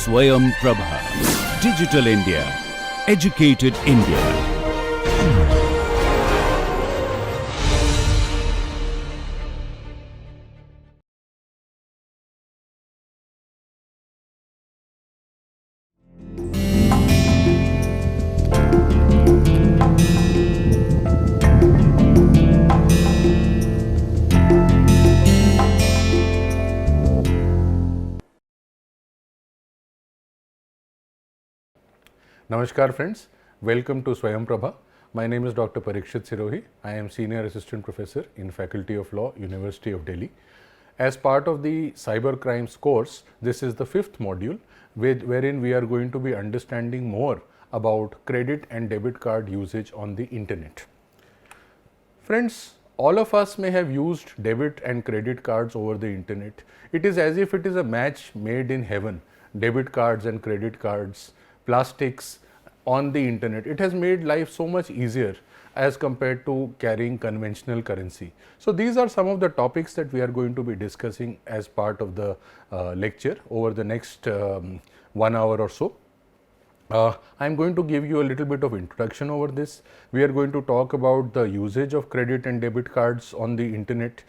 SwayamPrabha. Digital India. Educated India. Namaskar friends, welcome to SwayamPrabha. My name is Dr. Parikshit Sirohi. I am Senior Assistant Professor in Faculty of Law, University of Delhi. As part of the Cyber Crimes course, this is the fifth module wherein we are going to be understanding more about credit and debit card usage on the internet. Friends, all of us may have used debit and credit cards over the internet. It is as if it is a match made in heaven. Debit cards and credit cards, plastics on the internet. It has made life so much easier as compared to carrying conventional currency. So these are some of the topics that we are going to be discussing as part of the lecture over the next 1 hour or so. I am going to give you a little bit of introduction over this. We are going to talk about the usage of credit and debit cards on the internet.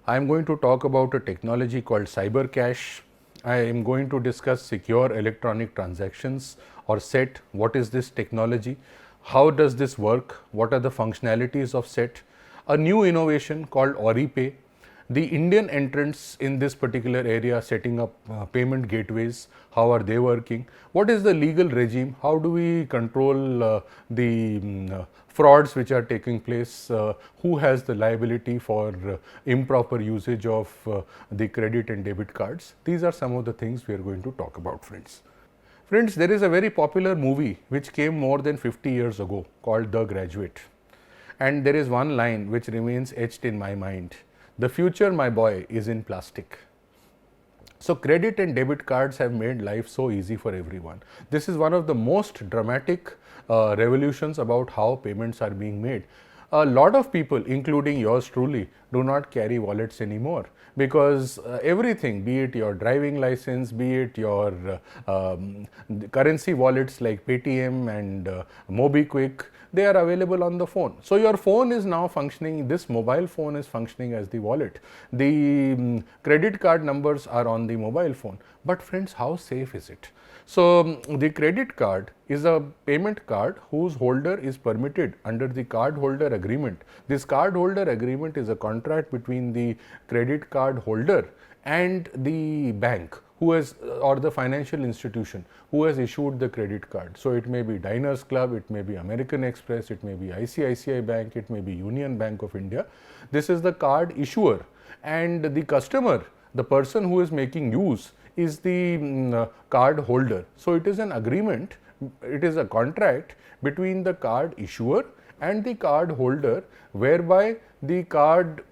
I am going to talk about a technology called cyber cash. I am going to discuss secure electronic transactions or SET. What is this technology? How does this work? What are the functionalities of SET? A new innovation called OriPay. The Indian entrants in this particular area setting up payment gateways. How are they working? What is the legal regime? How do we control the frauds which are taking place? Who has the liability for improper usage of the credit and debit cards? These are some of the things we are going to talk about, friends. Friends, there is a very popular movie which came more than 50 years ago called The Graduate. And there is one line which remains etched in my mind. The future, my boy, is in plastic. So credit and debit cards have made life so easy for everyone. This is one of the most dramatic revolutions about how payments are being made. A lot of people, including yours truly, do not carry wallets anymore because everything, be it your driving license, be it your currency wallets like Paytm and MobiKwik, they are available on the phone. So your phone is now functioning, this mobile phone is functioning as the wallet. The credit card numbers are on the mobile phone. But friends, how safe is it? So the credit card is a payment card whose holder is permitted under the card holder agreement. This card holder agreement is a contract between the credit card holder and the bank who has, or the financial institution who has issued the credit card. So it may be Diners Club, it may be American Express, it may be ICICI Bank, it may be Union Bank of India. This is the card issuer, and the customer, the person who is making use, is the card holder. So it is an agreement, it is a contract between the card issuer and the card holder, whereby the card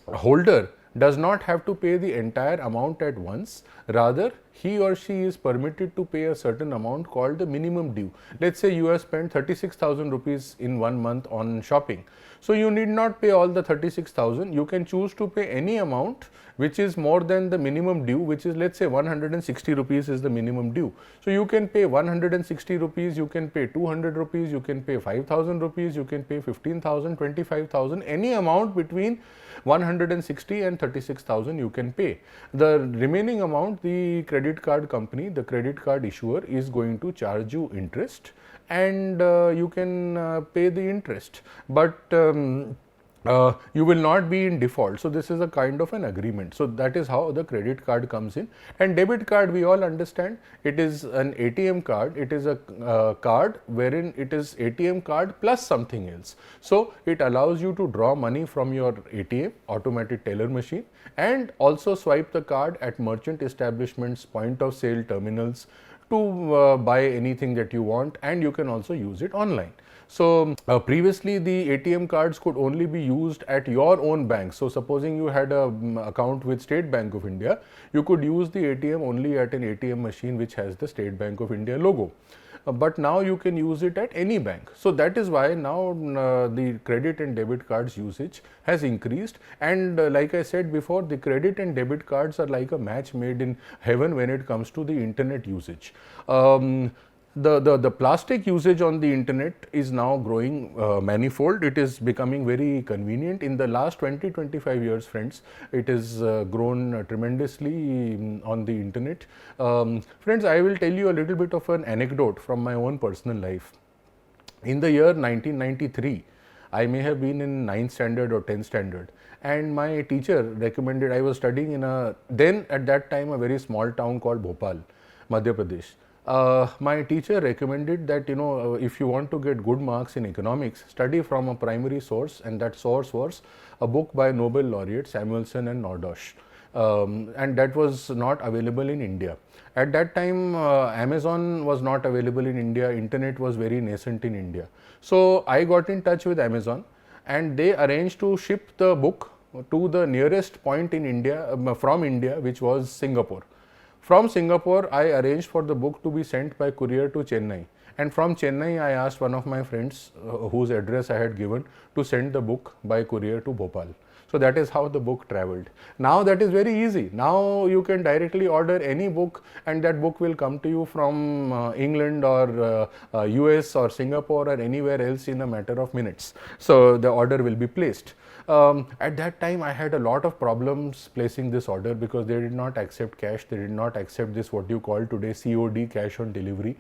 holder does not have to pay the entire amount at once. Rather, he or she is permitted to pay a certain amount called the minimum due. Let's say you have spent 36,000 rupees in 1 month on shopping. So you need not pay all the 36,000. You can choose to pay any amount which is more than the minimum due, which is, let's say, 160 rupees is the minimum due. So you can pay 160 rupees, you can pay 200 rupees, you can pay 5,000 rupees, you can pay 15,000, 25,000, any amount between 160 and 36,000 you can pay. The remaining amount, the credit card company, the credit card issuer is going to charge you interest, and you can pay the interest, but you will not be in default. So this is a kind of an agreement. So that is how the credit card comes in. And debit card, we all understand, it is an ATM card. It is a card wherein it is ATM card plus something else. So it allows you to draw money from your ATM, automatic teller machine, and also swipe the card at merchant establishments, point of sale terminals to buy anything that you want, and you can also use it online. So previously the ATM cards could only be used at your own bank. So supposing you had a account with State Bank of India, you could use the ATM only at an ATM machine which has the State Bank of India logo. but now you can use it at any bank. So that is why now the credit and debit cards usage has increased, and like I said before, the credit and debit cards are like a match made in heaven when it comes to the internet usage. The plastic usage on the internet is now growing manifold. It is becoming very convenient. In the last 20-25 years, friends, it has grown tremendously on the internet. Friends, I will tell you a little bit of an anecdote from my own personal life. In the year 1993, I may have been in 9th standard or 10th standard, and my teacher recommended, I was studying in then at that time a very small town called Bhopal, Madhya Pradesh. My teacher recommended that, if you want to get good marks in economics, study from a primary source, and that source was a book by Nobel laureate Samuelson and Nordosh. And that was not available in India. At that time, Amazon was not available in India, internet was very nascent in India. So I got in touch with Amazon, and they arranged to ship the book to the nearest point in India, from India, which was Singapore. From Singapore, I arranged for the book to be sent by courier to Chennai, and from Chennai, I asked one of my friends whose address I had given to send the book by courier to Bhopal. So that is how the book traveled. Now that is very easy. Now you can directly order any book, and that book will come to you from England or US or Singapore or anywhere else in a matter of minutes. So the order will be placed. At that time, I had a lot of problems placing this order because they did not accept cash. They did not accept this, what you call today COD, cash on delivery.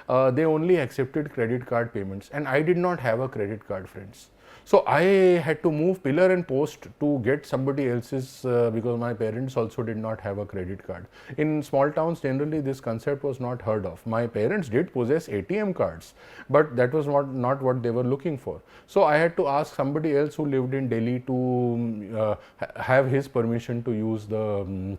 They only accepted credit card payments, and I did not have a credit card, friends. So I had to move pillar and post to get somebody else's, because my parents also did not have a credit card. In small towns, generally this concept was not heard of. My parents did possess ATM cards, but that was not what they were looking for. So I had to ask somebody else who lived in Delhi to have his permission to use the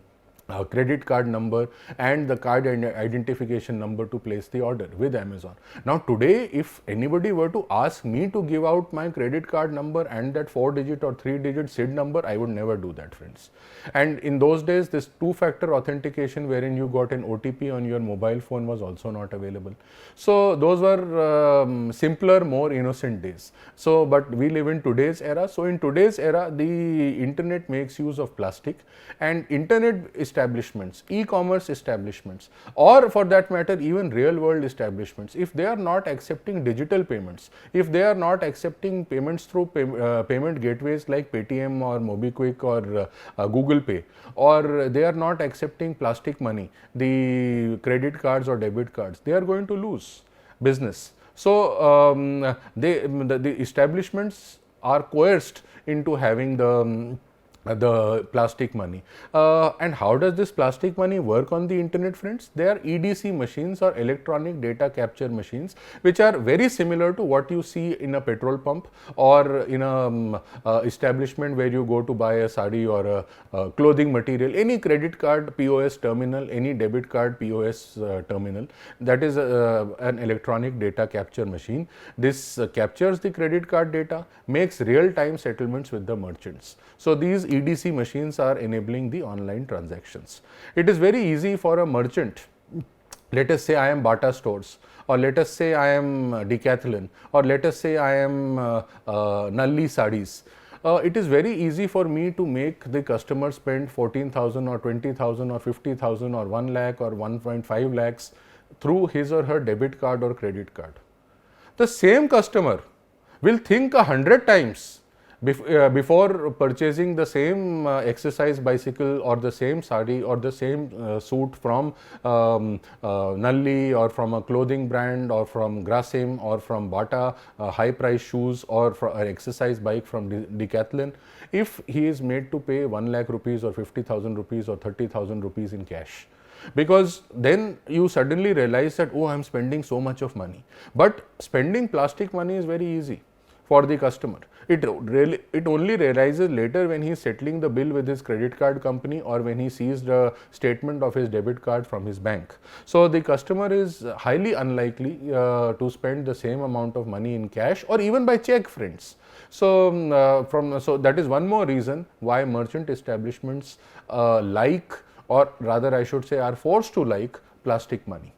credit card number and the card identification number to place the order with Amazon. Now today, if anybody were to ask me to give out my credit card number and that 4-digit or 3-digit SID number, I would never do that, friends. And in those days, this two-factor authentication wherein you got an OTP on your mobile phone was also not available. So those were simpler, more innocent days. So, but we live in today's era. So in today's era, the internet makes use of plastic, and internet establishments, e-commerce establishments, or for that matter even real world establishments, if they are not accepting digital payments, if they are not accepting payments through payment gateways like Paytm or MobiKwik or Google Pay, or they are not accepting plastic money, the credit cards or debit cards, they are going to lose business. So the establishments are coerced into having the plastic money. And how does this plastic money work on the internet, friends? They are EDC machines, or electronic data capture machines, which are very similar to what you see in a petrol pump or in a establishment where you go to buy a sari or a clothing material, any credit card POS terminal, any debit card POS terminal. That is an electronic data capture machine. This captures the credit card data, makes real-time settlements with the merchants. So these EDC machines are enabling the online transactions. It is very easy for a merchant. Let us say I am Bata Stores, or let us say I am Decathlon, or let us say I am Nalli Sarees. It is very easy for me to make the customer spend 14,000 or 20,000 or 50,000 or 1 lakh or 1.5 lakhs through his or her debit card or credit card. The same customer will think 100 times before purchasing the same exercise bicycle or the same sari or the same suit from Nalli or from a clothing brand or from Grasim or from Bata high price shoes or from an exercise bike from Decathlon, if he is made to pay 1 lakh rupees or 50,000 rupees or 30,000 rupees in cash. Because then you suddenly realize that, oh, I am spending so much of money. But spending plastic money is very easy for the customer. It only realizes later when he is settling the bill with his credit card company or when he sees the statement of his debit card from his bank. So the customer is highly unlikely to spend the same amount of money in cash or even by check, friends. So so that is one more reason why merchant establishments like, or rather I should say are forced to like, plastic money.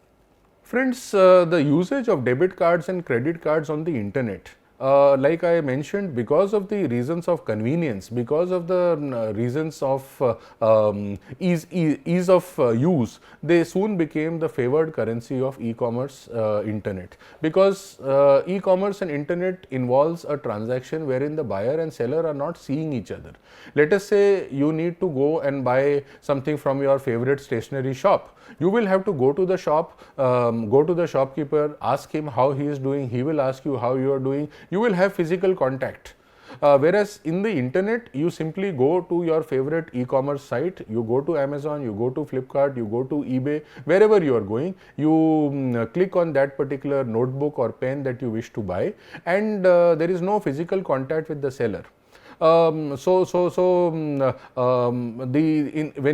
Friends, the usage of debit cards and credit cards on the internet, like I mentioned, because of the reasons of convenience, because of the reasons of ease of use, they soon became the favored currency of e-commerce internet. Because e-commerce and internet involves a transaction wherein the buyer and seller are not seeing each other. Let us say you need to go and buy something from your favorite stationery shop. You will have to go to the shop, go to the shopkeeper, ask him how he is doing, he will ask you how you are doing. You will have physical contact. Whereas in the internet, you simply go to your favorite e-commerce site, you go to Amazon, you go to Flipkart, you go to eBay, wherever you are going, you click on that particular notebook or pen that you wish to buy, and there is no physical contact with the seller. When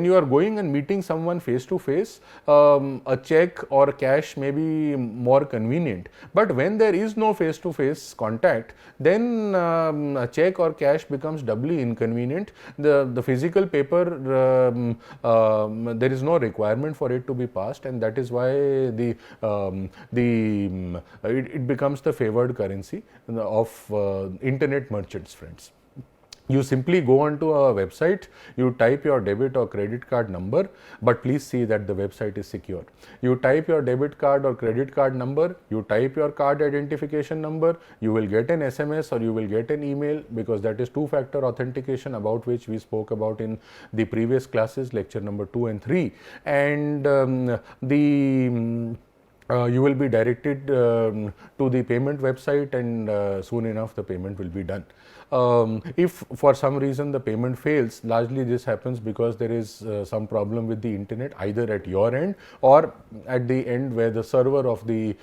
you are going and meeting someone face to face, a check or cash may be more convenient. But when there is no face to face contact, then a check or cash becomes doubly inconvenient. The physical paper, there is no requirement for it to be passed, and that is why it becomes the favored currency of internet merchants, friends. You simply go onto a website, you type your debit or credit card number, but please see that the website is secure. You type your debit card or credit card number, you type your card identification number, you will get an SMS or you will get an email, because that is two-factor authentication, about which we spoke about in the previous classes, lecture number 2 and 3. And you will be directed to the payment website, and soon enough the payment will be done. If for some reason the payment fails, largely this happens because there is some problem with the internet, either at your end or at the end where the server of the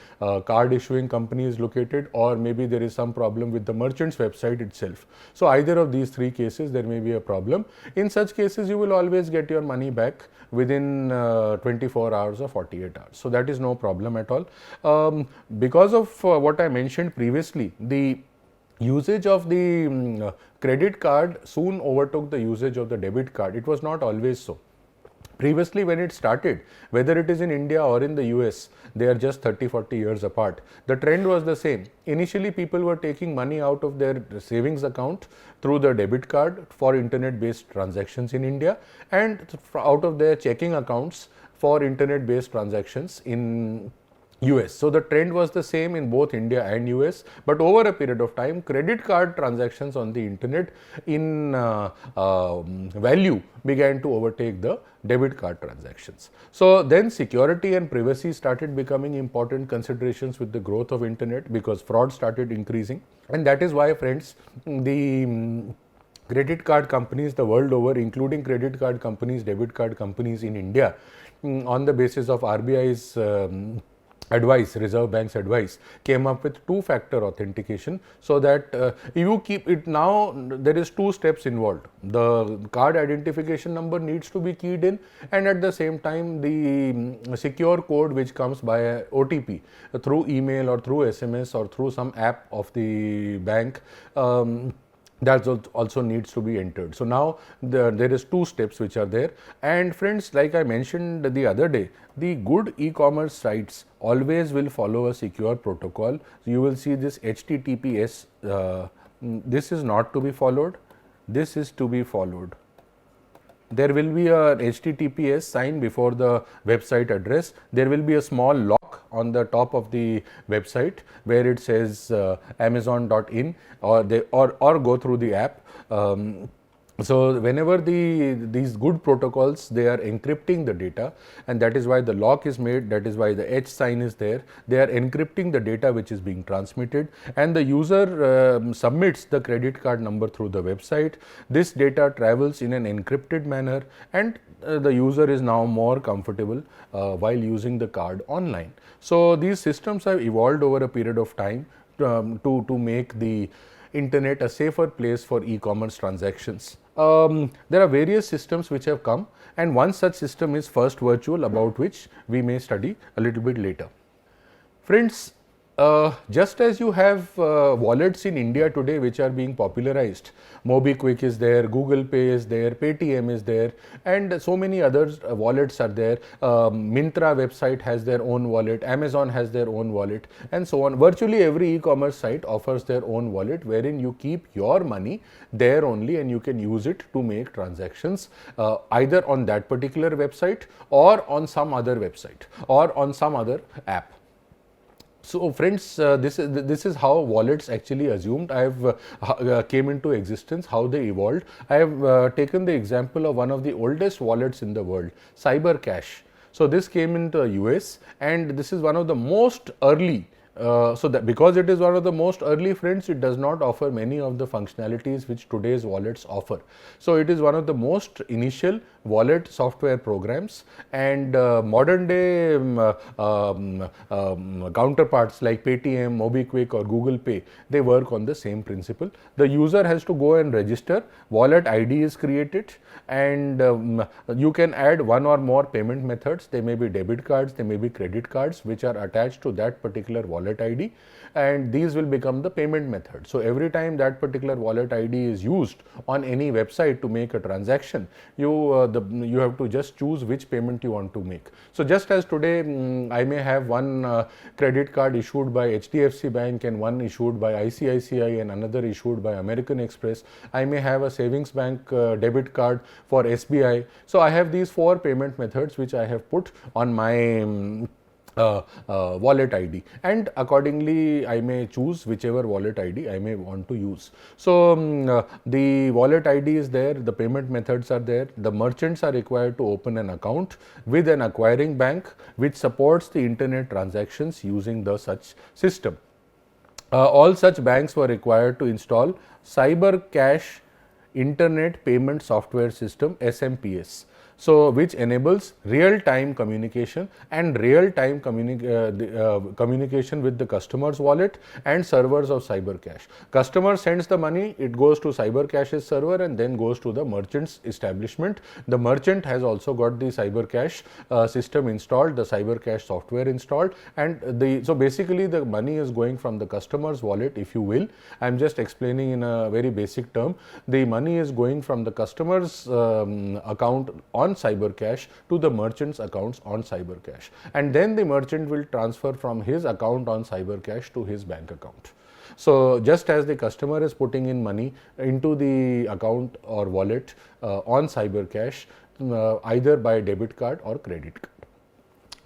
card issuing company is located, or maybe there is some problem with the merchant's website itself. So either of these three cases there may be a problem. In such cases, you will always get your money back within 24 hours or 48 hours. So that is no problem at all. Because of what I mentioned previously, the usage of the credit card soon overtook the usage of the debit card. It was not always so. Previously, when it started, whether it is in India or in the US, they are just 30-40 years apart. The trend was the same. Initially, people were taking money out of their savings account through the debit card for internet-based transactions in India, and out of their checking accounts for internet-based transactions in US. So the trend was the same in both India and US, but over a period of time, credit card transactions on the internet in value began to overtake the debit card transactions. So then security and privacy started becoming important considerations with the growth of internet, because fraud started increasing, and that is why, friends, the credit card companies the world over, including credit card companies, debit card companies in India, on the basis of RBI's advice, Reserve Bank's advice, came up with two-factor authentication, so that you keep it. Now there is two steps involved. The card identification number needs to be keyed in, and at the same time the secure code which comes by a OTP through email or through SMS or through some app of the bank, that also needs to be entered. So now there is two steps which are there. And friends, like I mentioned the other day, the good e-commerce sites always will follow a secure protocol. So you will see this HTTPS, this is not to be followed, this is to be followed. There will be a HTTPS sign before the website address. There will be a small lock on the top of the website where it says amazon.in, or go through the app. So whenever these good protocols, they are encrypting the data, and that is why the lock is made, that is why the H sign is there. They are encrypting the data which is being transmitted, and the user submits the credit card number through the website. This data travels in an encrypted manner, and the user is now more comfortable while using the card online. So these systems have evolved over a period of time to make the internet a safer place for e-commerce transactions. There are various systems which have come, and one such system is First Virtual, about which we may study a little bit later. Friends, Just as you have wallets in India today which are being popularized, MobiKwik is there, Google Pay is there, Paytm is there, and so many other wallets are there. Myntra website has their own wallet, Amazon has their own wallet, and so on. Virtually every e-commerce site offers their own wallet wherein you keep your money there only and you can use it to make transactions either on that particular website or on some other website or on some other app. So friends, this is how wallets actually assumed. I have came into existence, how they evolved. I have taken the example of one of the oldest wallets in the world, CyberCash. So this came into US, and this is one of the most early. So that because it is one of the most early, friends, it does not offer many of the functionalities which today's wallets offer. So it is one of the most initial wallet software programs, and modern day counterparts like Paytm, MobiKwik or Google Pay, they work on the same principle. The user has to go and register, wallet ID is created, and you can add one or more payment methods. They may be debit cards, they may be credit cards which are attached to that particular wallet ID, and these will become the payment method. So every time that particular wallet ID is used on any website to make a transaction, you have to just choose which payment you want to make. So just as today I may have one credit card issued by HDFC Bank and one issued by ICICI and another issued by American Express, I may have a savings bank debit card for SBI. So I have these 4 payment methods which I have put on my wallet ID, and accordingly I may choose whichever wallet ID I may want to use. So the wallet ID is there, the payment methods are there, the merchants are required to open an account with an acquiring bank which supports the internet transactions using the such system. All such banks were required to install CyberCash Internet Payment Software System, SMPS. So which enables real-time communication and real-time communication with the customer's wallet and servers of CyberCash. Customer sends the money, it goes to CyberCash's server and then goes to the merchant's establishment. The merchant has also got the CyberCash system installed, the CyberCash software installed, and so basically the money is going from the customer's wallet, if you will. I am just explaining in a very basic term. The money is going from the customer's account on CyberCash to the merchant's accounts on CyberCash, and then the merchant will transfer from his account on CyberCash to his bank account. So just as the customer is putting in money into the account or wallet on CyberCash, either by debit card or credit card.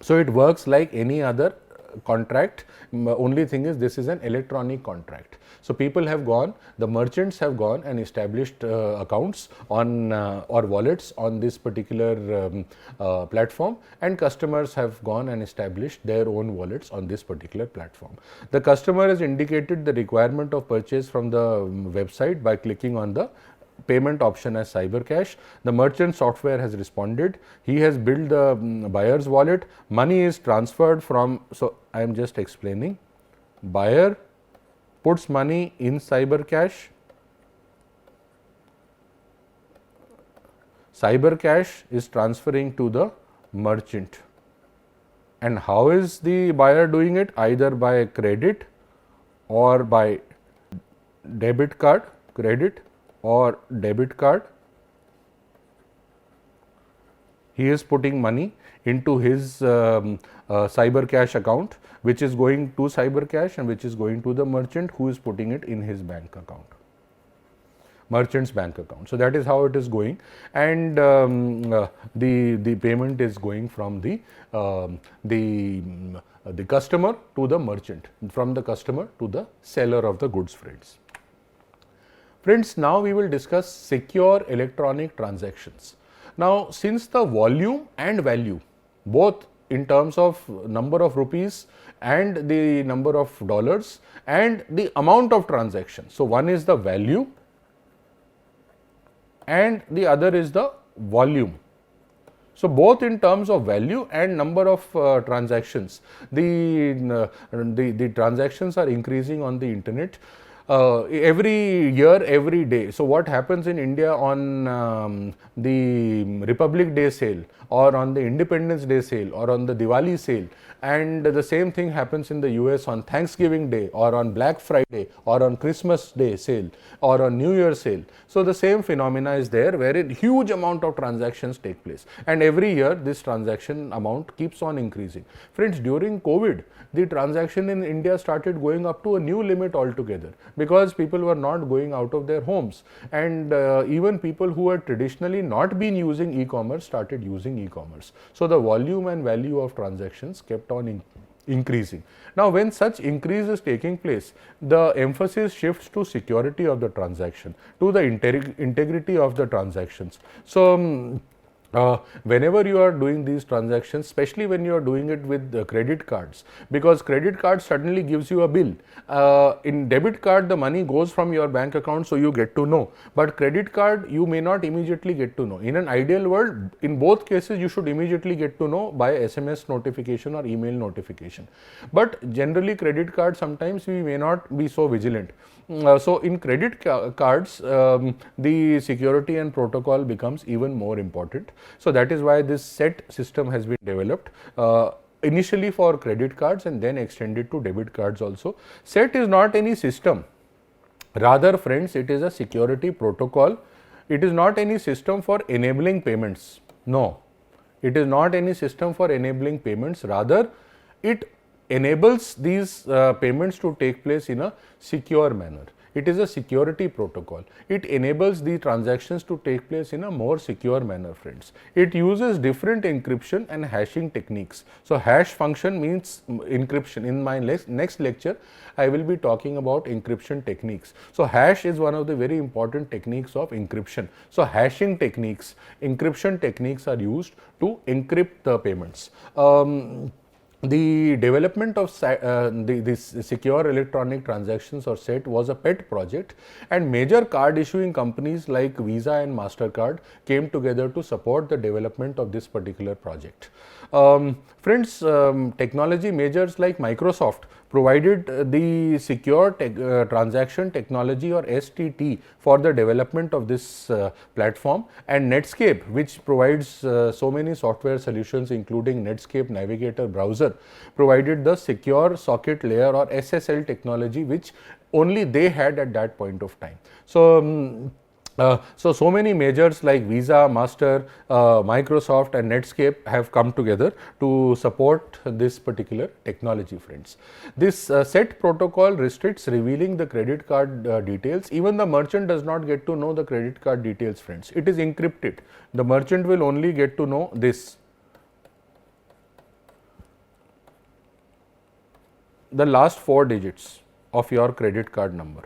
So it works like any other contract. Only thing is, this is an electronic contract. So people have gone, the merchants have gone and established accounts on or wallets on this particular platform, and customers have gone and established their own wallets on this particular platform. The customer has indicated the requirement of purchase from the website by clicking on the payment option as CyberCash. The merchant software has responded. He has built the buyer's wallet. Money is transferred from, so I am just explaining. Buyer puts money in CyberCash. CyberCash is transferring to the merchant. And how is the buyer doing it? Either by credit or by debit card, credit or debit card. He is putting money into his CyberCash account, which is going to CyberCash and which is going to the merchant, who is putting it in his bank account, merchant's bank account. So that is how it is going, and the payment is going from the customer to the merchant, from the customer to the seller of the goods, friends. Friends, now we will discuss secure electronic transactions. Now, since the volume and value, both in terms of number of rupees and the number of dollars and the amount of transactions. So one is the value and the other is the volume. So both in terms of value and number of transactions, the transactions are increasing on the internet. every year, every day. So what happens in India on the Republic Day sale, or on the Independence Day sale, or on the Diwali sale, and the same thing happens in the US on Thanksgiving Day, or on Black Friday, or on Christmas Day sale, or on New Year sale. So the same phenomena is there, wherein huge amount of transactions take place, and every year this transaction amount keeps on increasing. Friends, during COVID, the transaction in India started going up to a new limit altogether, because people were not going out of their homes, and even people who had traditionally not been using e-commerce started using e-commerce. So the volume and value of transactions kept on increasing. Now, when such increase is taking place, the emphasis shifts to security of the transaction, to the integrity of the transactions. So whenever you are doing these transactions, especially when you are doing it with credit cards, because credit card suddenly gives you a bill. In debit card, the money goes from your bank account, so you get to know. But credit card, you may not immediately get to know. In an ideal world, in both cases, you should immediately get to know by SMS notification or email notification. But generally, credit card, sometimes we may not be so vigilant. So in credit cards, the security and protocol becomes even more important. So that is why this SET system has been developed, initially for credit cards and then extended to debit cards also. SET is not any system. Rather, friends, it is a security protocol. It is not any system for enabling payments. No, it is not any system for enabling payments. Rather, it enables these payments to take place in a secure manner. It is a security protocol. It enables the transactions to take place in a more secure manner, friends. It uses different encryption and hashing techniques. So hash function means encryption. In my next lecture, I will be talking about encryption techniques. So hash is one of the very important techniques of encryption. So hashing techniques, encryption techniques are used to encrypt the payments. The development of this secure electronic transactions, or SET, was a pet project, and major card issuing companies like Visa and MasterCard came together to support the development of this particular project. Friends, technology majors like Microsoft provided the secure transaction technology, or STT, for the development of this platform, and Netscape, which provides so many software solutions including Netscape Navigator browser, provided the secure socket layer, or SSL technology, which only they had at that point of time. So so many majors like Visa, Master, Microsoft and Netscape have come together to support this particular technology, friends. This SET protocol restricts revealing the credit card details. Even the merchant does not get to know the credit card details, friends. It is encrypted. The merchant will only get to know this. The last 4 digits of your credit card number.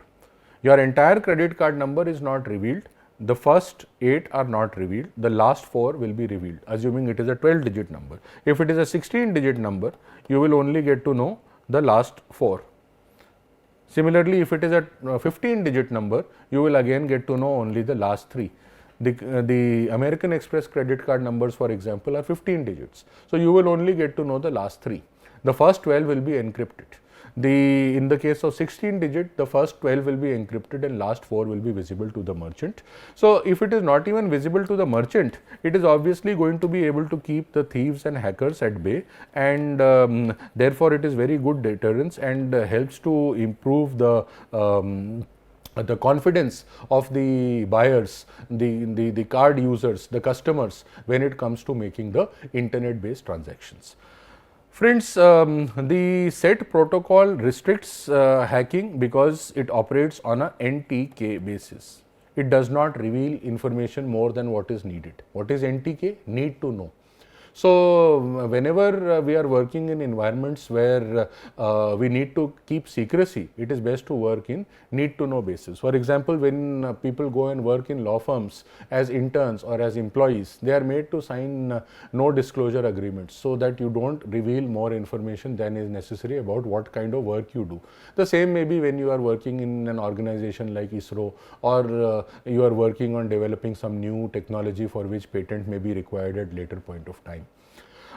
Your entire credit card number is not revealed. The first 8 are not revealed. The last 4 will be revealed, assuming it is a 12-digit number. If it is a 16-digit number, you will only get to know the last 4. Similarly, if it is a 15-digit number, you will again get to know only the last 3. The American Express credit card numbers, for example, are 15 digits. So you will only get to know the last 3. The first 12 will be encrypted. In the case of 16 digit, the first 12 will be encrypted and last 4 will be visible to the merchant. So if it is not even visible to the merchant, it is obviously going to be able to keep the thieves and hackers at bay, and therefore it is very good deterrence, and helps to improve the confidence of the buyers, the card users, the customers, when it comes to making the internet based transactions. Friends, the SET protocol restricts hacking because it operates on a NTK basis. It does not reveal information more than what is needed. What is NTK? Need to know. So whenever we are working in environments where we need to keep secrecy, it is best to work in need to know basis. For example, when people go and work in law firms as interns or as employees, they are made to sign no disclosure agreements, so that you don't reveal more information than is necessary about what kind of work you do. The same may be when you are working in an organization like ISRO, or you are working on developing some new technology for which patent may be required at later point of time.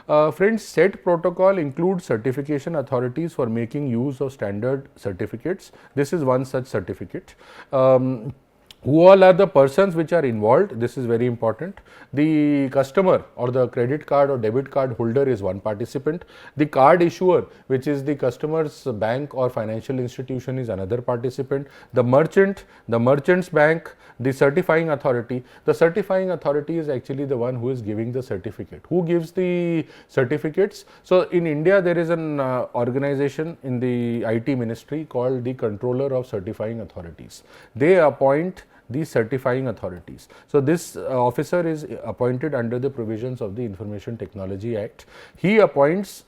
Friends, SET protocol includes certification authorities for making use of standard certificates. This is one such certificate. Who all are the persons which are involved? This is very important. The customer or the credit card or debit card holder is one participant. The card issuer, which is the customer's bank or financial institution, is another participant. The merchant, the merchant's bank, the certifying authority. The certifying authority is actually the one who is giving the certificate. Who gives the certificates? So in India, there is an organization in the IT ministry called the Controller of Certifying Authorities. They appoint these certifying authorities. So this officer is appointed under the provisions of the Information Technology Act. He appoints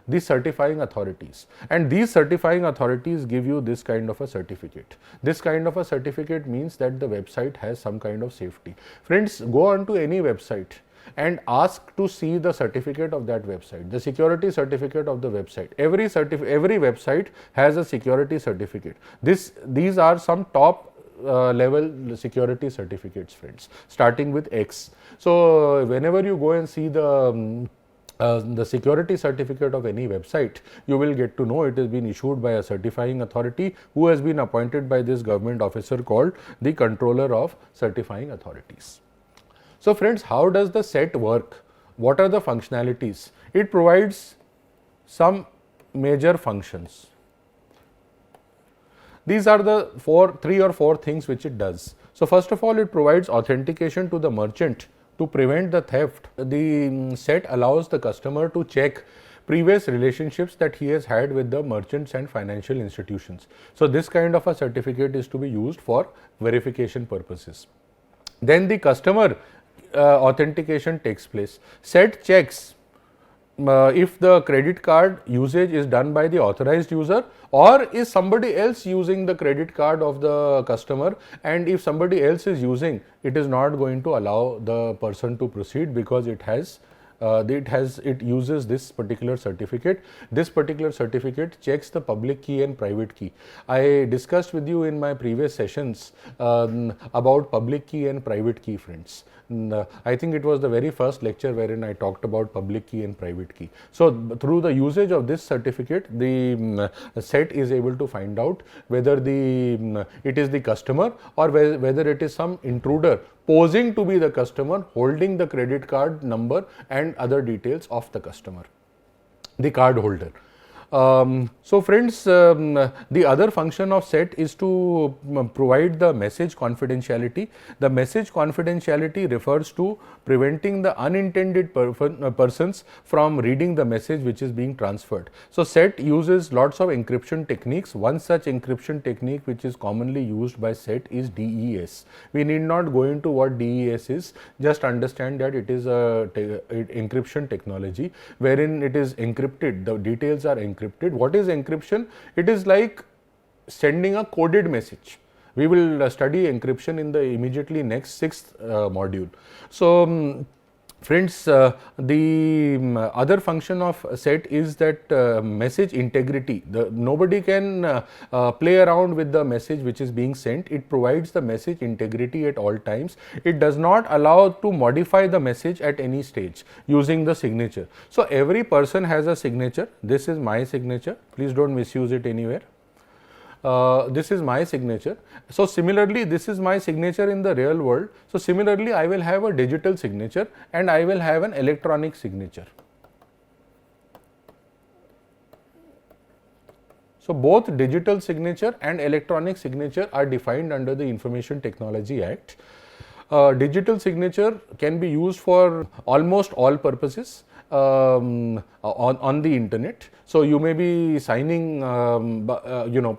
the certifying authorities, and these certifying authorities give you this kind of a certificate. This kind of a certificate means that the website has some kind of safety. Friends, go on to any website and ask to see the certificate of that website, the security certificate of the website. Every website has a security certificate. These are some top level security certificates, friends, starting with X. So whenever you go and see the security certificate of any website, you will get to know it has been issued by a certifying authority who has been appointed by this government officer called the Controller of Certifying Authorities. So friends, how does the SET work? What are the functionalities? It provides some major functions. These are the three or four things which it does. So first of all, it provides authentication to the merchant to prevent the theft. The SET allows the customer to check previous relationships that he has had with the merchants and financial institutions. So this kind of a certificate is to be used for verification purposes. Then the customer authentication takes place. SET checks if the credit card usage is done by the authorized user or is somebody else using the credit card of the customer, and if somebody else is using, it is not going to allow the person to proceed because it uses this particular certificate. This particular certificate checks the public key and private key. I discussed with you in my previous sessions about public key and private key, friends. I think it was the very first lecture wherein I talked about public key and private key. So through the usage of this certificate, the SET is able to find out whether it is the customer or whether it is some intruder posing to be the customer, holding the credit card number and other details of the customer, the card holder. So friends, the other function of SET is to provide the message confidentiality. The message confidentiality refers to preventing the unintended persons from reading the message which is being transferred. So SET uses lots of encryption techniques. One such encryption technique which is commonly used by SET is DES. We need not go into what DES is, just understand that it is a encryption technology wherein it is encrypted, the details are encrypted. What is encryption? It is like sending a coded message. We will study encryption in the immediately next 6th module. So friends, the other function of SET is that message integrity. Nobody can play around with the message which is being sent. It provides the message integrity at all times. It does not allow to modify the message at any stage using the signature. So every person has a signature. This is my signature. Please don't misuse it anywhere. This is my signature. So similarly, this is my signature in the real world. So similarly, I will have a digital signature and I will have an electronic signature. So both digital signature and electronic signature are defined under the Information Technology Act. Digital signature can be used for almost all purposes on the internet. So you may be signing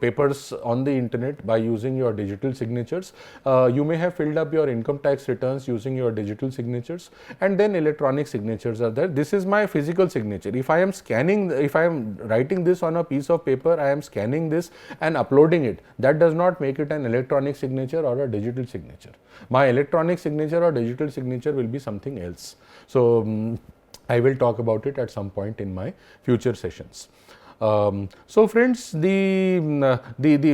papers on the internet by using your digital signatures. You may have filled up your income tax returns using your digital signatures, and then electronic signatures are there. This is my physical signature. If I am writing this on a piece of paper, I am scanning this and uploading it. That does not make it an electronic signature or a digital signature. My electronic signature or digital signature will be something else. So I will talk about it at some point in my future sessions. So friends, the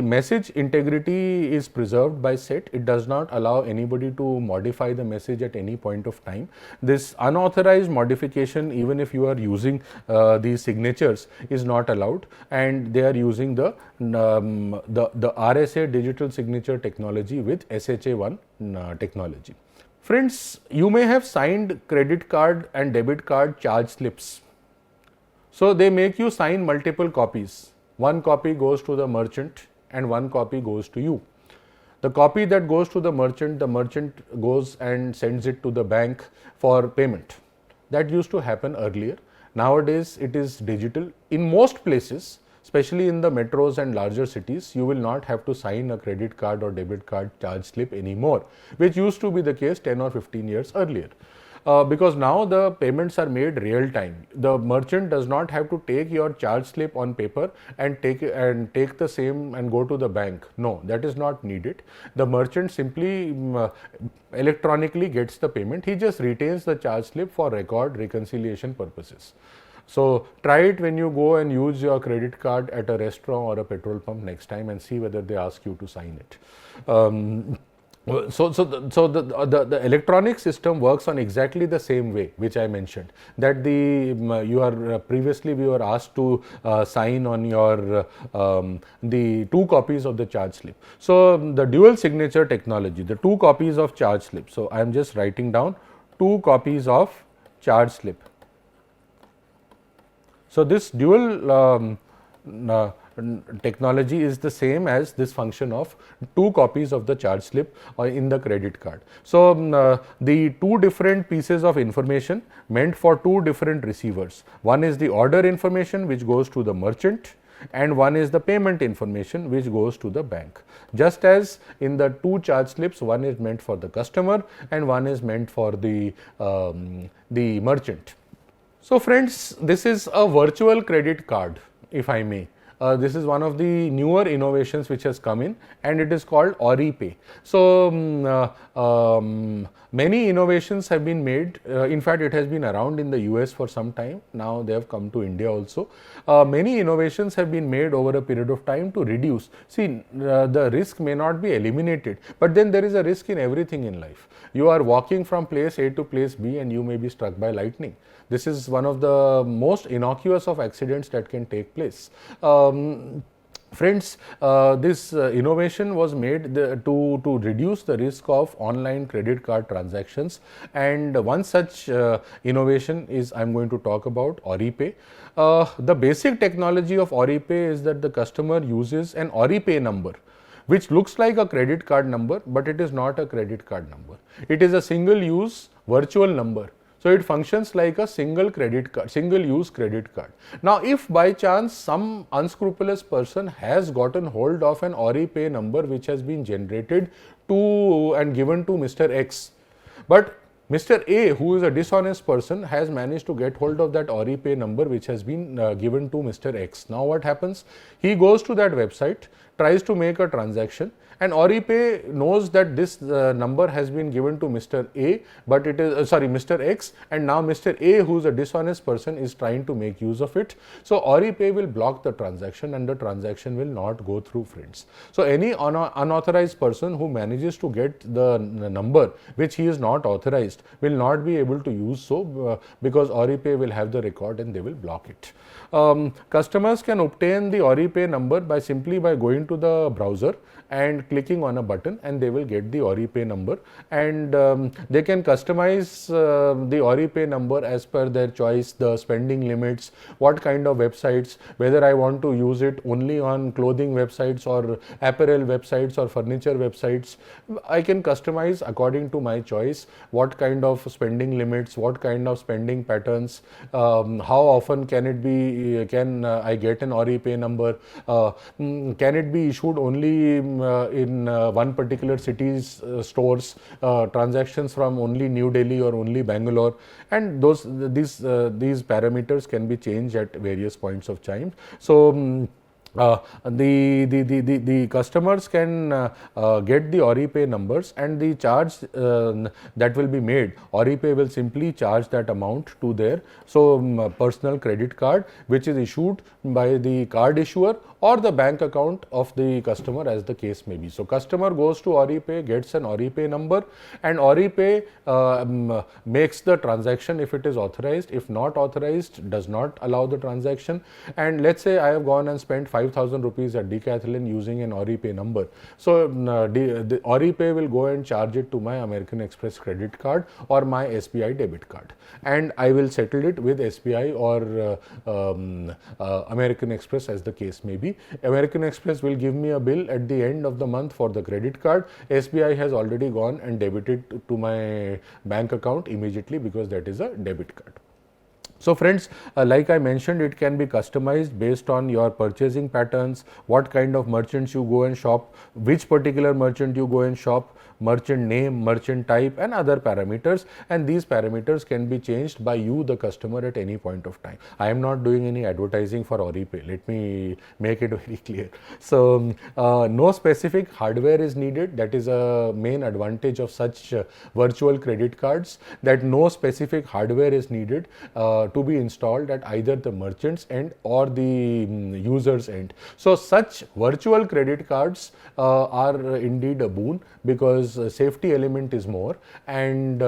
message integrity is preserved by set. It does not allow anybody to modify the message at any point of time. This unauthorized modification, even if you are using these signatures, is not allowed, and they are using the RSA digital signature technology with SHA1 technology. Friends, you may have signed credit card and debit card charge slips. So they make you sign multiple copies. One copy goes to the merchant and one copy goes to you. The copy that goes to the merchant goes and sends it to the bank for payment. That used to happen earlier. Nowadays it is digital. In most places, especially in the metros and larger cities, you will not have to sign a credit card or debit card charge slip anymore, which used to be the case 10 or 15 years earlier. Because now the payments are made real time. The merchant does not have to take your charge slip on paper and take the same and go to the bank. No, that is not needed. The merchant simply electronically gets the payment. He just retains the charge slip for record reconciliation purposes. So try it when you go and use your credit card at a restaurant or a petrol pump next time and see whether they ask you to sign it. So the electronic system works on exactly the same way, which I mentioned, that previously we were asked to sign on your the 2 copies of the charge slip. So the dual signature technology, the 2 copies of charge slip. So I am just writing down 2 copies of charge slip. So this dual technology is the same as this function of 2 copies of the charge slip in the credit card. So the 2 different pieces of information meant for 2 different receivers. One is the order information which goes to the merchant, and one is the payment information which goes to the bank. Just as in the 2 charge slips, one is meant for the customer and one is meant for the merchant. So friends, this is a virtual credit card, if I may. This is one of the newer innovations which has come in, and it is called Oripay. So many innovations have been made. In fact, it has been around in the US for some time. Now they have come to India also. Many innovations have been made over a period of time to reduce. See, the risk may not be eliminated, but then there is a risk in everything in life. You are walking from place A to place B and you may be struck by lightning. This is one of the most innocuous of accidents that can take place. Friends, this innovation was made to reduce the risk of online credit card transactions, and one such innovation is I am going to talk about Oripay. The basic technology of Oripay is that the customer uses an Oripay number, which looks like a credit card number, but it is not a credit card number. It is a single use virtual number. So it functions like a single use credit card. Now, if by chance some unscrupulous person has gotten hold of an Oripay number which has been generated and given to Mr. X, but Mr. A, who is a dishonest person, has managed to get hold of that Oripay number which has been given to Mr. X. Now what happens? He goes to that website, tries to make a transaction, and Oripay knows that this number has been given to Mr. A, but it is Mr. X, and now Mr. A, who is a dishonest person, is trying to make use of it. So Oripay will block the transaction and the transaction will not go through, friends. So any unauthorized person who manages to get the number which he is not authorized will not be able to use so because Oripay will have the record and they will block it. Customers can obtain the Oripay number by simply going to the browser and clicking on a button, and they will get the Oripay number, and they can customize the Oripay number as per their choice, the spending limits, what kind of websites, whether I want to use it only on clothing websites or apparel websites or furniture websites. I can customize according to my choice what kind of spending limits, what kind of spending patterns, how often can it be, can I get an Oripay number, can it be issued only in one particular city's stores, transactions from only New Delhi or only Bangalore, and these parameters can be changed at various points of time. So The customers can get the Oripay numbers, and the charge that will be made, Oripay will simply charge that amount to their personal credit card, which is issued by the card issuer or the bank account of the customer, as the case may be. So customer goes to Oripay, gets an Oripay number, and Oripay makes the transaction if it is authorized. If not authorized, does not allow the transaction. And let's say I have gone and spent 5,000 rupees at Decathlon using an Oripay number. So the Oripay will go and charge it to my American Express credit card or my SBI debit card, and I will settle it with SBI or American Express, as the case may be. American Express will give me a bill at the end of the month for the credit card. SBI has already gone and debited to my bank account immediately, because that is a debit card. So friends, like I mentioned, it can be customized based on your purchasing patterns, what kind of merchants you go and shop, which particular merchant you go and shop, merchant name, merchant type, and other parameters. And these parameters can be changed by you, the customer, at any point of time. I am not doing any advertising for Oripay. Let me make it very clear. So no specific hardware is needed. That is a main advantage of such virtual credit cards, that no specific hardware is needed to be installed at either the merchant's end or the user's end. So such virtual credit cards are indeed a boon, because safety element is more, and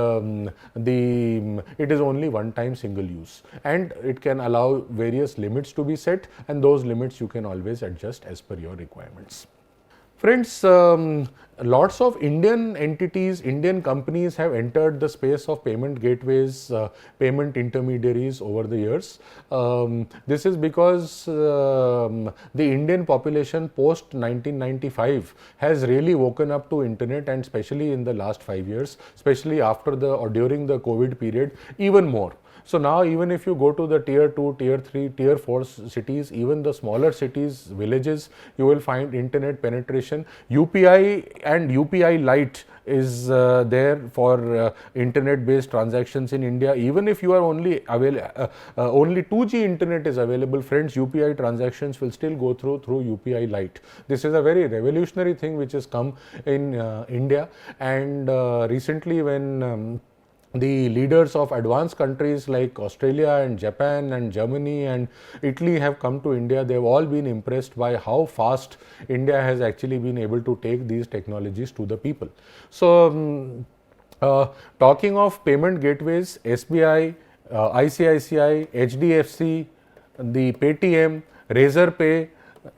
it is only one time single use, and it can allow various limits to be set, and those limits you can always adjust as per your requirements. Friends, lots of Indian entities, Indian companies have entered the space of payment gateways, payment intermediaries over the years. This is because the Indian population post 1995 has really woken up to internet, and especially in the last 5 years, especially after or during the COVID period, even more. So now, even if you go to the tier 2, tier 3, tier 4 cities, even the smaller cities, villages, you will find internet penetration. UPI and UPI Lite is there for internet based transactions in India. Even if you are only 2G internet is available, friends, UPI transactions will still go through UPI Lite. This is a very revolutionary thing which has come in India. And recently, when the leaders of advanced countries like Australia and Japan and Germany and Italy have come to India, they have all been impressed by how fast India has actually been able to take these technologies to the people. So talking of payment gateways, SBI, ICICI, HDFC, the Paytm, Razorpay,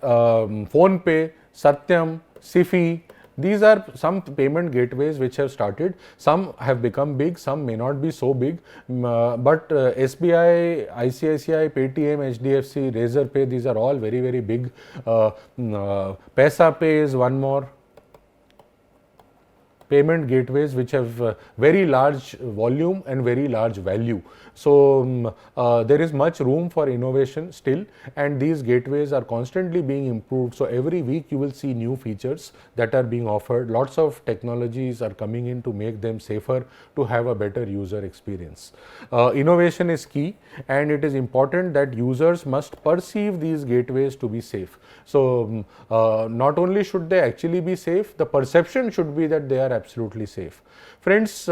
PhonePe, Satyam, Sifi, these are some payment gateways which have started. Some have become big, some may not be so big, but SBI, ICICI, Paytm, HDFC, Razorpay, these are all very, very big. PaisaPay is one more. Payment gateways which have very large volume and very large value. So there is much room for innovation still, and these gateways are constantly being improved. So every week you will see new features that are being offered. Lots of technologies are coming in to make them safer, to have a better user experience. Innovation is key, and it is important that users must perceive these gateways to be safe. So not only should they actually be safe, the perception should be that they are absolutely safe. Friends,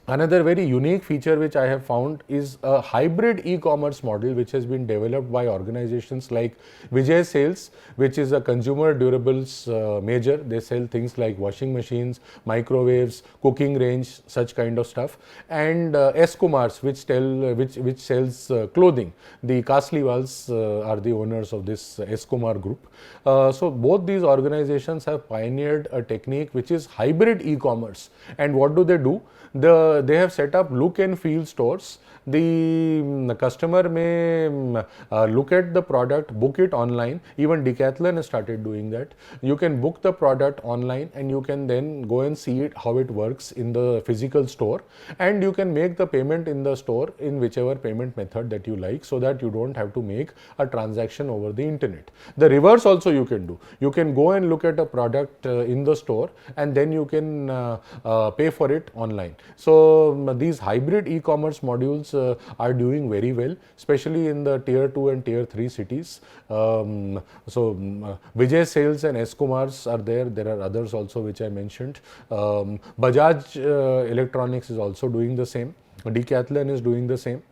another very unique feature which I have found is a hybrid e-commerce model which has been developed by organizations like Vijay Sales, which is a consumer durables major. They sell things like washing machines, microwaves, cooking range, such kind of stuff, and S Kumars, which sells clothing. The Kasliwals are the owners of this S Kumar group. So both these organizations have pioneered a technique which is hybrid e-commerce. And what do? They have set up look and feel stores. The customer may look at the product, book it online. Even Decathlon has started doing that. You can book the product online, and you can then go and see it, how it works in the physical store, and you can make the payment in the store in whichever payment method that you like, so that you don't have to make a transaction over the internet. The reverse also you can do. You can go and look at a product in the store, and then you can pay for it online. So these hybrid e-commerce modules loans are doing very well, especially in the tier 2 and tier 3 cities. Vijay Sales and S Kumars are there. There are others also which I mentioned. Bajaj Electronics is also doing the same. Decathlon is doing the same.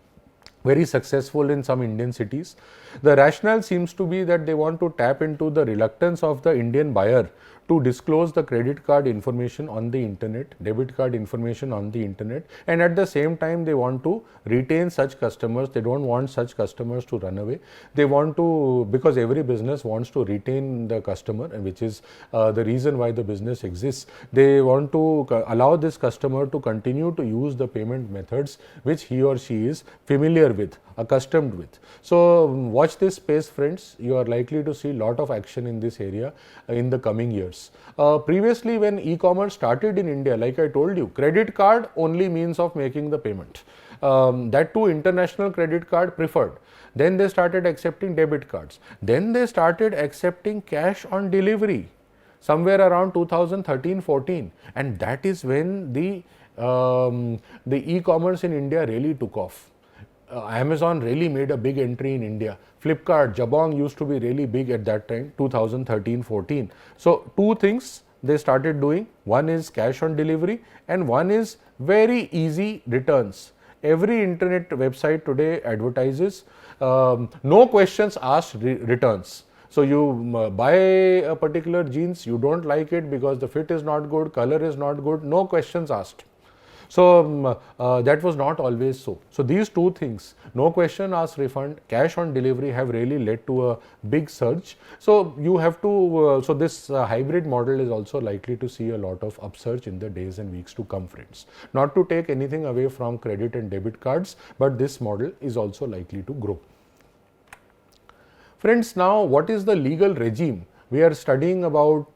Very successful in some Indian cities. The rationale seems to be that they want to tap into the reluctance of the Indian buyer to disclose the credit card information on the internet, debit card information on the internet, and at the same time they want to retain such customers. They don't want such customers to run away. They want to, because every business wants to retain the customer, which is the reason why the business exists. They want to allow this customer to continue to use the payment methods which he or she is familiar with, accustomed with. So watch this space, friends. You are likely to see a lot of action in this area in the coming years. Previously, when e-commerce started in India, like I told you, credit card only means of making the payment. That too, international credit card preferred. Then they started accepting debit cards. Then they started accepting cash on delivery somewhere around 2013-14, and that is when the e-commerce in India really took off. Amazon really made a big entry in India. Flipkart, Jabong used to be really big at that time, 2013-14. So two things they started doing. One is cash on delivery and one is very easy returns. Every internet website today advertises no questions asked returns. So you buy a particular jeans, you don't like it because the fit is not good, color is not good, no questions asked. So that was not always so. So these two things, no question asked refund, cash on delivery, have really led to a big surge. So you have to, so this hybrid model is also likely to see a lot of upsurge in the days and weeks to come, friends. Not to take anything away from credit and debit cards, but this model is also likely to grow. Friends, now what is the legal regime? We are studying about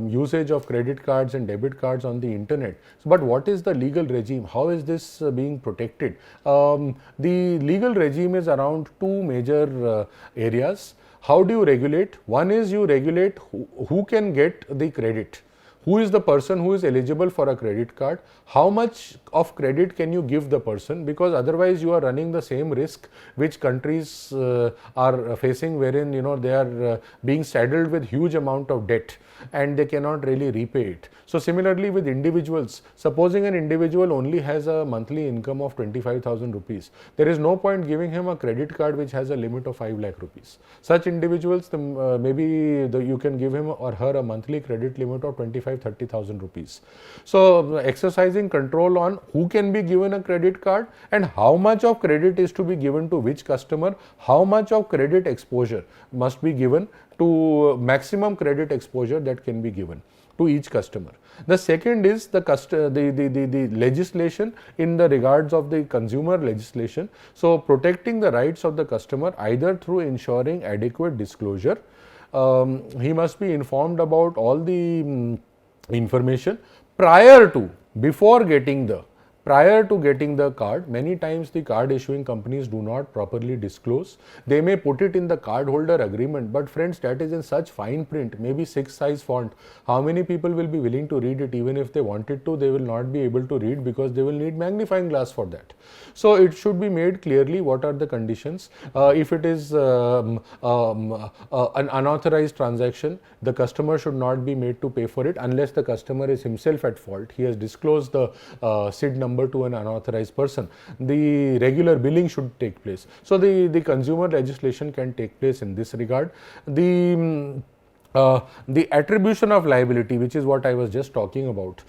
usage of credit cards and debit cards on the internet. But what is the legal regime? How is this being protected? The legal regime is around two major areas. How do you regulate? One is you regulate who can get the credit. Who is the person who is eligible for a credit card? How much of credit can you give the person? Because otherwise you are running the same risk which countries are facing, wherein they are being saddled with huge amount of debt and they cannot really repay it. So similarly with individuals, supposing an individual only has a monthly income of 25,000 rupees, there is no point giving him a credit card which has a limit of 5 lakh rupees. Such individuals, you can give him or her a monthly credit limit of 25,000-30,000 rupees. So exercising control on who can be given a credit card and how much of credit is to be given to which customer, how much of credit exposure must be given to maximum credit exposure that can be given to each customer. The second is the legislation in the regards of the consumer legislation. So protecting the rights of the customer either through ensuring adequate disclosure. He must be informed about all the information before getting the card. Many times the card issuing companies do not properly disclose. They may put it in the cardholder agreement, but friends, that is in such fine print, maybe 6 size font. How many people will be willing to read it? Even if they wanted to, they will not be able to read because they will need magnifying glass for that. So it should be made clearly what are the conditions. If it is an unauthorized transaction, the customer should not be made to pay for it unless the customer is himself at fault. He has disclosed the SID number to an unauthorized person. The regular billing should take place. So the consumer legislation can take place in this regard. The attribution of liability, which is what I was just talking about,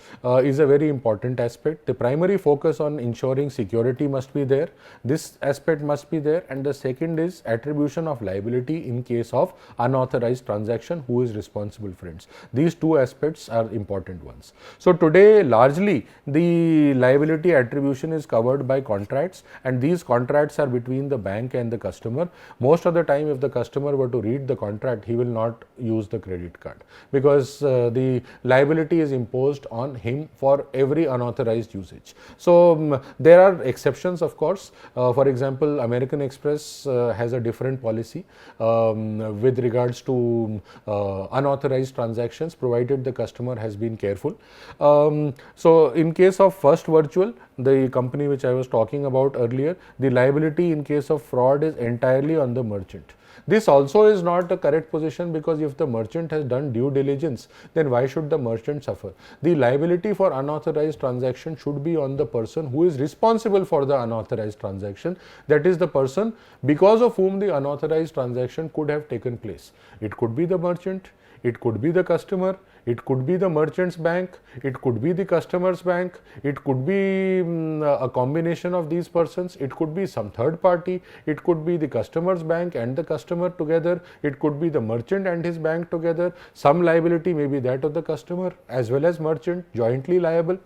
is a very important aspect. The primary focus on ensuring security must be there. This aspect must be there. And the second is attribution of liability in case of unauthorized transaction. Who is responsible, friends? These two aspects are important ones. So today, largely, the liability attribution is covered by contracts, and these contracts are between the bank and the customer. Most of the time, if the customer were to read the contract, he will not use the credit card because the liability is imposed on him for every unauthorized usage. So there are exceptions, of course. For example, American Express has a different policy with regards to unauthorized transactions, provided the customer has been careful. So in case of First Virtual, the company which I was talking about earlier, the liability in case of fraud is entirely on the merchant. This also is not a correct position, because if the merchant has done due diligence, then why should the merchant suffer? The liability for unauthorized transaction should be on the person who is responsible for the unauthorized transaction, that is the person because of whom the unauthorized transaction could have taken place. It could be the merchant, it could be the customer, it could be the merchant's bank, it could be the customer's bank, it could be a combination of these persons, it could be some third party, it could be the customer's bank and the customer together, it could be the merchant and his bank together. Some liability may be that of the customer as well as merchant, jointly liable.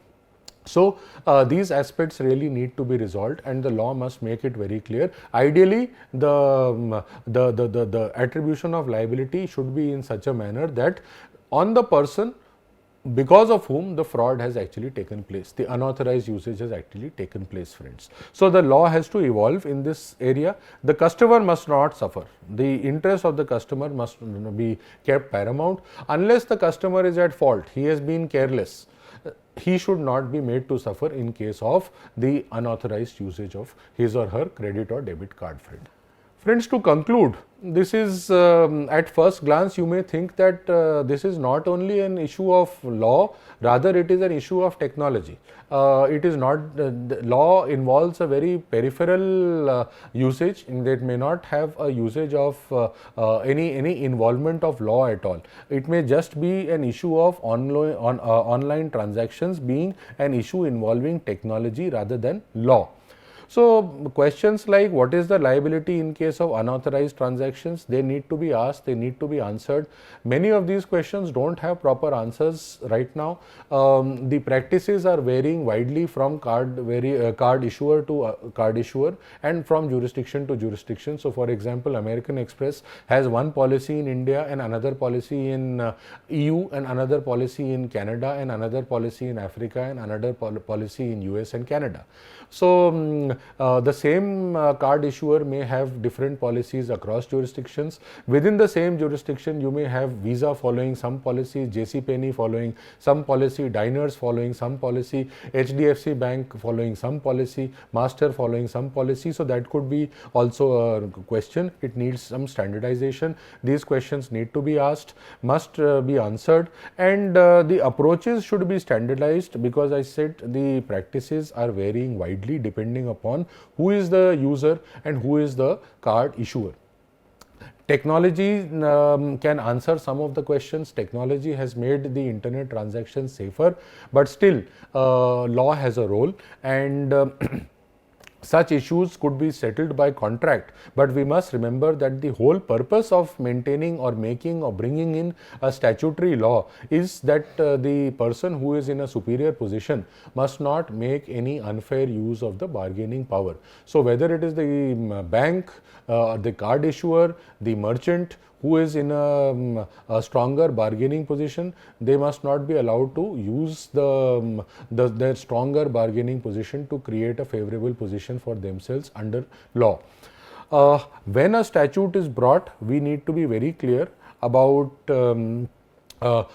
So, these aspects really need to be resolved, and the law must make it very clear. Ideally, the attribution of liability should be in such a manner that on the person because of whom the fraud has actually taken place, the unauthorized usage has actually taken place, friends. So, the law has to evolve in this area. The customer must not suffer. The interest of the customer must be kept paramount. Unless the customer is at fault, he has been careless, he should not be made to suffer in case of the unauthorized usage of his or her credit or debit card, friend. Friends, to conclude, this is at first glance you may think that this is not only an issue of law, rather it is an issue of technology. It is not, the law involves a very peripheral usage, and that may not have a usage of any involvement of law at all. It may just be an issue of online transactions being an issue involving technology rather than law. So, questions like what is the liability in case of unauthorized transactions, they need to be asked, they need to be answered. Many of these questions do not have proper answers right now. The practices are varying widely from card issuer to card issuer, and from jurisdiction to jurisdiction. So, for example, American Express has one policy in India and another policy in EU, and another policy in Canada, and another policy in Africa, and another policy in US and Canada. So, the same card issuer may have different policies across jurisdictions. Within the same jurisdiction, you may have Visa following some policy, JCPenney following some policy, Diners following some policy, HDFC Bank following some policy, Master following some policy. So, that could be also a question. It needs some standardization. These questions need to be asked, must be answered, and the approaches should be standardized, because I said the practices are varying widely depending upon who is the user and who is the card issuer. Technology can answer some of the questions. Technology has made the internet transactions safer, but still law has a role, and such issues could be settled by contract, but we must remember that the whole purpose of maintaining or making or bringing in a statutory law is that the person who is in a superior position must not make any unfair use of the bargaining power. So, whether it is the bank, the card issuer, the merchant who is in a stronger bargaining position, they must not be allowed to use their stronger bargaining position to create a favorable position for themselves under law. When a statute is brought, we need to be very clear about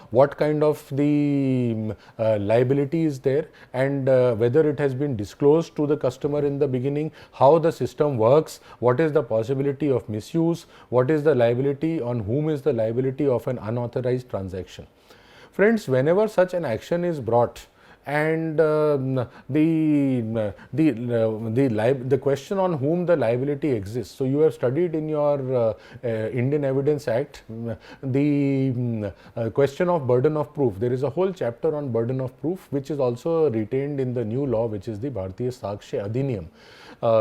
what kind of the liability is there, and whether it has been disclosed to the customer in the beginning, how the system works, what is the possibility of misuse, what is the liability, on whom is the liability of an unauthorized transaction. Friends, whenever such an action is brought, and the question on whom the liability exists. So, you have studied in your Indian Evidence Act the question of burden of proof. There is a whole chapter on burden of proof, which is also retained in the new law, which is the Bharatiya Sakshi Adhiniyam,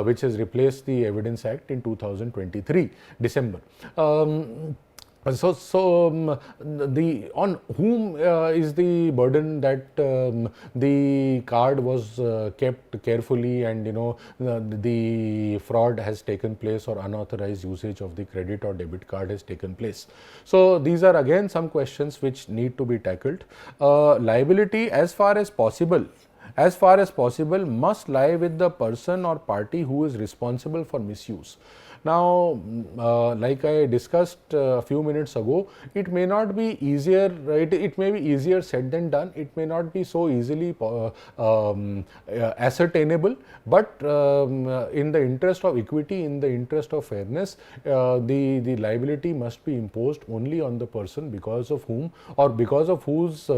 which has replaced the Evidence Act in 2023 December. The on whom is the burden that the card was kept carefully, and the fraud has taken place, or unauthorized usage of the credit or debit card has taken place. So, these are again some questions which need to be tackled. Liability, as far as possible, as far as possible, must lie with the person or party who is responsible for misuse. Now, like I discussed a few minutes ago, it may not be easier, it may be easier said than done. It may not be so easily ascertainable, but in the interest of equity, in the interest of fairness, the liability must be imposed only on the person because of whom or because of whose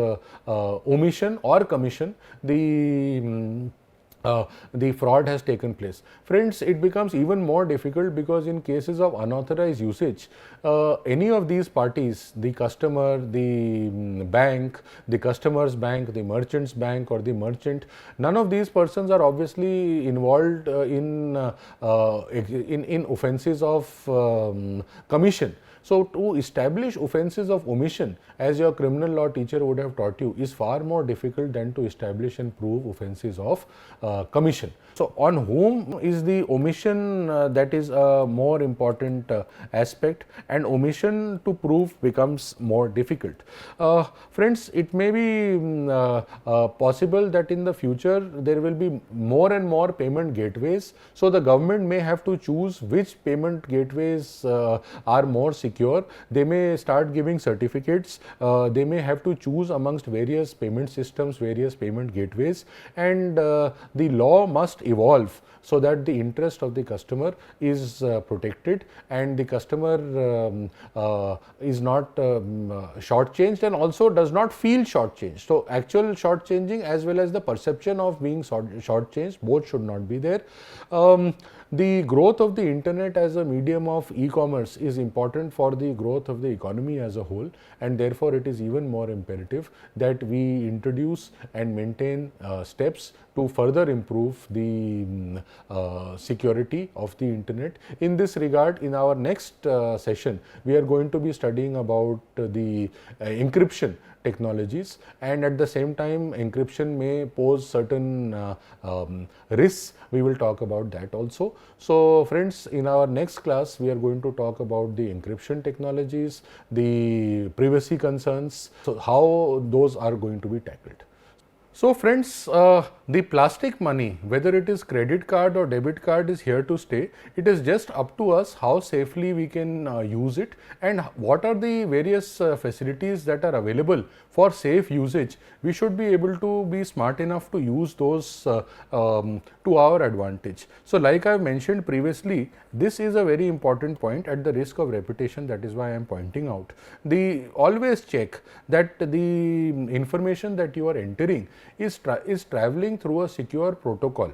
omission or commission the fraud has taken place. Friends, it becomes even more difficult because in cases of unauthorized usage, any of these parties, the customer, the bank, the customer's bank, the merchant's bank or the merchant, none of these persons are obviously involved in offences of commission. So, to establish offences of omission, as your criminal law teacher would have taught you, is far more difficult than to establish and prove offences of commission. So, on whom is the omission that is a more important aspect, and omission to prove becomes more difficult. Friends, it may be possible that in the future there will be more and more payment gateways. So, the government may have to choose which payment gateways are more secure. They may start giving certificates. They may have to choose amongst various payment systems, various payment gateways, and the law must evolve so that the interest of the customer is protected and the customer is not shortchanged and also does not feel shortchanged. So, actual shortchanging as well as the perception of being shortchanged, both should not be there. The growth of the internet as a medium of e-commerce is important for the growth of the economy as a whole, and therefore it is even more imperative that we introduce and maintain steps to further improve the security of the internet. In this regard, in our next session, we are going to be studying about the encryption technologies, and at the same time encryption may pose certain risks. We will talk about that also. So, friends, in our next class we are going to talk about the encryption technologies, the privacy concerns, so how those are going to be tackled. So, friends, the plastic money, whether it is credit card or debit card, is here to stay. It is just up to us how safely we can use it and what are the various facilities that are available for safe usage. We should be able to be smart enough to use those to our advantage. So, like I have mentioned previously, this is a very important point at the risk of repetition. That is why I am pointing out. Always check that the information that you are entering is traveling through a secure protocol,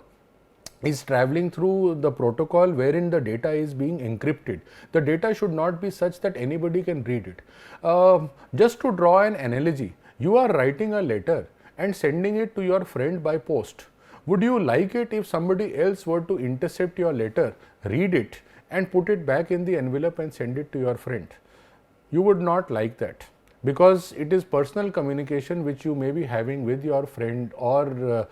is traveling through the protocol wherein the data is being encrypted. The data should not be such that anybody can read it. Just to draw an analogy, you are writing a letter and sending it to your friend by post. Would you like it if somebody else were to intercept your letter, read it and put it back in the envelope and send it to your friend? You would not like that, because it is personal communication which you may be having with your friend or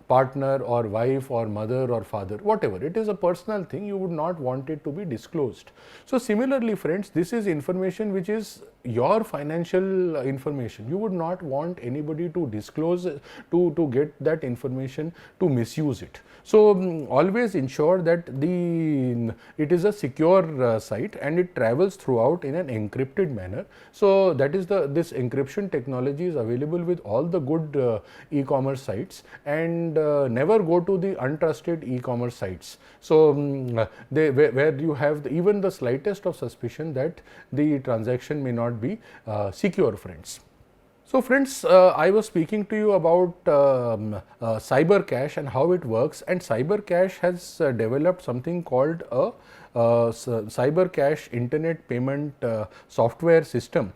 partner or wife or mother or father, whatever. It is a personal thing, you would not want it to be disclosed. So, similarly, friends, this is information which is your financial information. You would not want anybody to disclose, to get that information, to misuse it. So, always ensure that it is a secure site and it travels throughout in an encrypted manner. So, that is this encryption technology is available with all the good e-commerce sites, and never go to the untrusted e-commerce sites. So, where you have even the slightest of suspicion that the transaction may not be secure, friends. So, friends, I was speaking to you about cyber cash and how it works, and cyber cash has developed something called a cyber cash internet payment software system,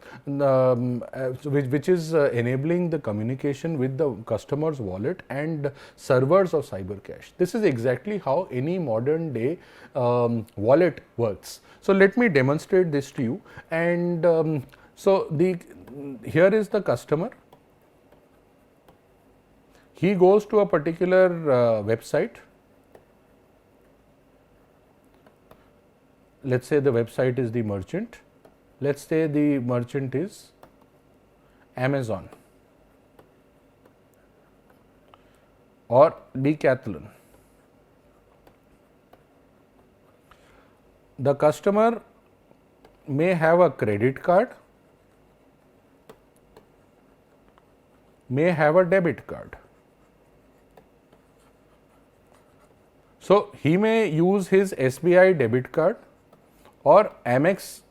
which is enabling the communication with the customer's wallet and servers of cyber cash. This is exactly how any modern day wallet works. So, let me demonstrate this to you. And here is the customer. He goes to a particular website. Let's say the website is the merchant. Let's say the merchant is Amazon. or decathlon. The customer may have a credit card, may have a debit card. So, he may use his SBI debit card or Amex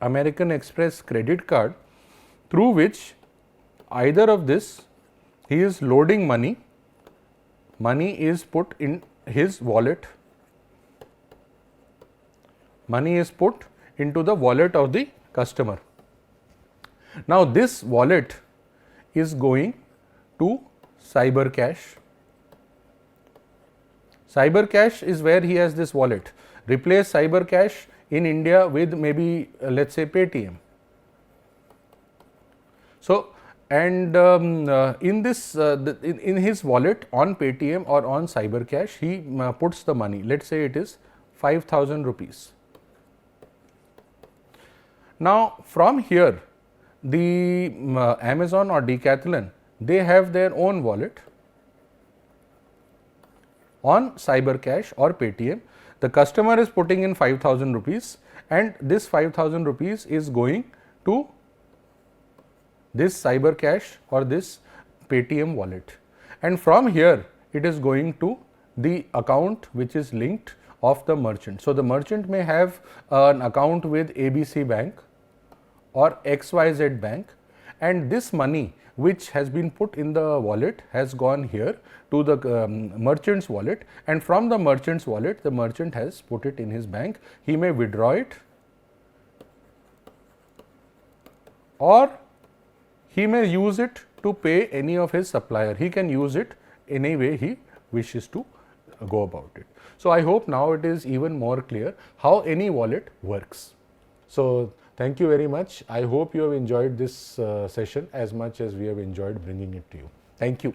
American Express credit card, through which either of this he is loading money, money is put in his wallet, money is put into the wallet of the customer. Now, this wallet is going to cyber cash. Cyber cash is where he has this wallet. Replace cyber cash in India with maybe let us say Paytm. So, and in this in his wallet on Paytm or on cyber cash, he puts the money, let us say it is 5,000 rupees. Now, from here the Amazon or Decathlon, they have their own wallet on cyber cash or Paytm. The customer is putting in 5,000 rupees and this 5,000 rupees is going to this cyber cash or this Paytm wallet, and from here it is going to the account which is linked of the merchant. So, the merchant may have an account with ABC Bank or XYZ Bank, and this money which has been put in the wallet has gone here to the merchant's wallet, and from the merchant's wallet the merchant has put it in his bank. He may withdraw it or he may use it to pay any of his supplier. He can use it any way he wishes to go about it. So, I hope now it is even more clear how any wallet works. So, thank you very much. I hope you have enjoyed this session as much as we have enjoyed bringing it to you. Thank you.